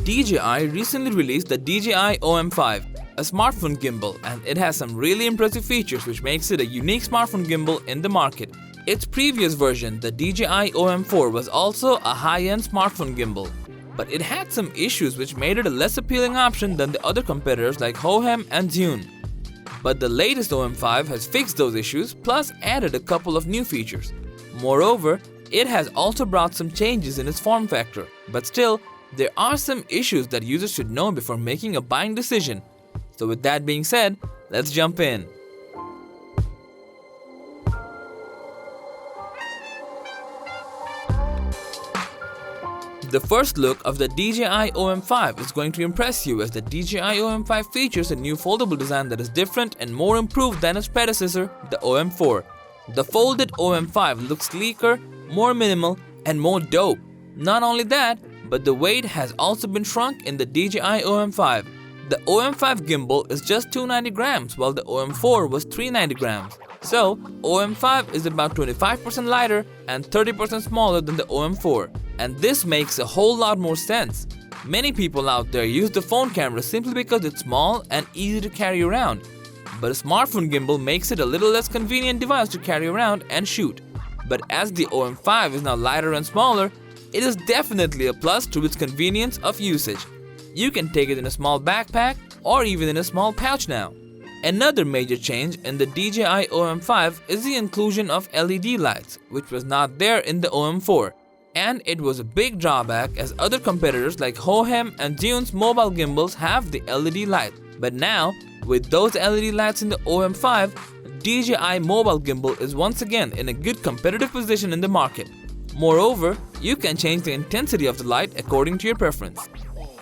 DJI recently released the DJI OM5, a smartphone gimbal, and it has some really impressive features which makes it a unique smartphone gimbal in the market. Its previous version, the DJI OM4, was also a high-end smartphone gimbal, but it had some issues which made it a less appealing option than the other competitors like OM and Zhiyun. But the latest OM5 has fixed those issues plus added a couple of new features. Moreover, it has also brought some changes in its form factor, but still, there are some issues that users should know before making a buying decision. So with that being said, let's jump in. The first look of the DJI OM5 is going to impress you, as the DJI OM5 features a new foldable design that is different and more improved than its predecessor, the OM4. The folded OM5 looks sleeker, more minimal, and more dope. Not only that, but the weight has also been shrunk in the DJI OM5. The OM5 gimbal is just 290 grams while the OM4 was 390 grams. So, OM5 is about 25% lighter and 30% smaller than the OM4. And this makes a whole lot more sense. Many people out there use the phone camera simply because it's small and easy to carry around. But a smartphone gimbal makes it a little less convenient device to carry around and shoot. But as the OM5 is now lighter and smaller, it is definitely a plus to its convenience of usage. You can take it in a small backpack or even in a small pouch now. Another major change in the DJI OM5 is the inclusion of LED lights, which was not there in the OM4. And it was a big drawback, as other competitors like OM and Zhiyun's mobile gimbals have the LED light. But now, with those LED lights in the OM5, DJI mobile gimbal is once again in a good competitive position in the market. Moreover, you can change the intensity of the light according to your preference.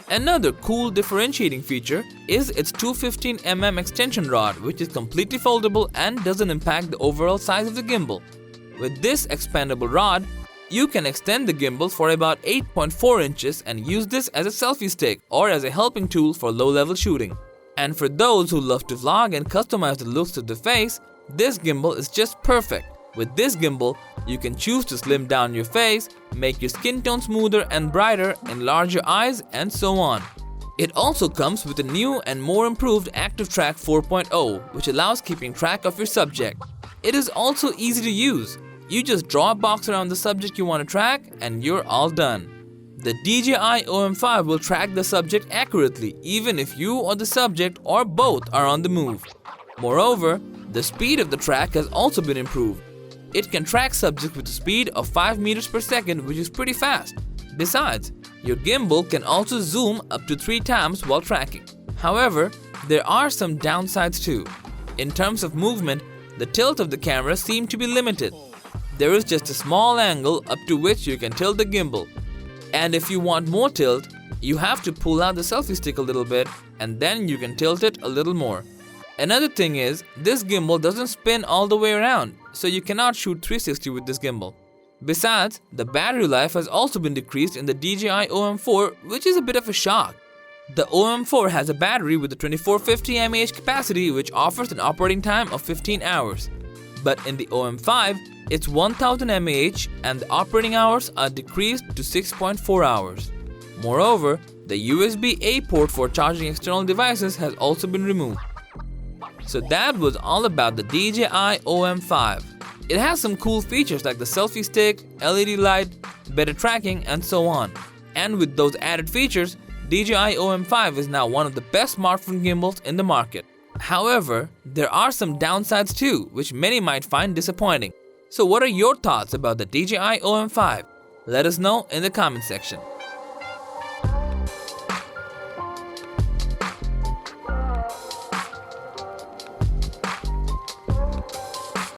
Another cool differentiating feature is its 215mm extension rod, which is completely foldable and doesn't impact the overall size of the gimbal. With this expandable rod, you can extend the gimbal for about 8.4 inches and use this as a selfie stick or as a helping tool for low-level shooting. And for those who love to vlog and customize the looks of the face, this gimbal is just perfect. With this gimbal, you can choose to slim down your face, make your skin tone smoother and brighter, enlarge your eyes, and so on. It also comes with a new and more improved Active Track 4.0, which allows keeping track of your subject. It is also easy to use. You just draw a box around the subject you want to track and you're all done. The DJI OM5 will track the subject accurately even if you or the subject or both are on the move. Moreover, the speed of the track has also been improved. It can track subjects with a speed of 5 meters per second, which is pretty fast. Besides, your gimbal can also zoom up to 3 times while tracking. However, there are some downsides too. In terms of movement, the tilt of the camera seems to be limited. There is just a small angle up to which you can tilt the gimbal. And if you want more tilt, you have to pull out the selfie stick a little bit and then you can tilt it a little more. Another thing is, this gimbal doesn't spin all the way around, so you cannot shoot 360 with this gimbal. Besides, the battery life has also been decreased in the DJI OM4, which is a bit of a shock. The OM4 has a battery with a 2450 mAh capacity, which offers an operating time of 15 hours. But in the OM5, it's 1000 mAh and the operating hours are decreased to 6.4 hours. Moreover, the USB-A port for charging external devices has also been removed. So that was all about the DJI OM5. It has some cool features like the selfie stick, LED light, better tracking, and so on. And with those added features, DJI OM5 is now one of the best smartphone gimbals in the market. However, there are some downsides too, which many might find disappointing. So what are your thoughts about the DJI OM5? Let us know in the comment section.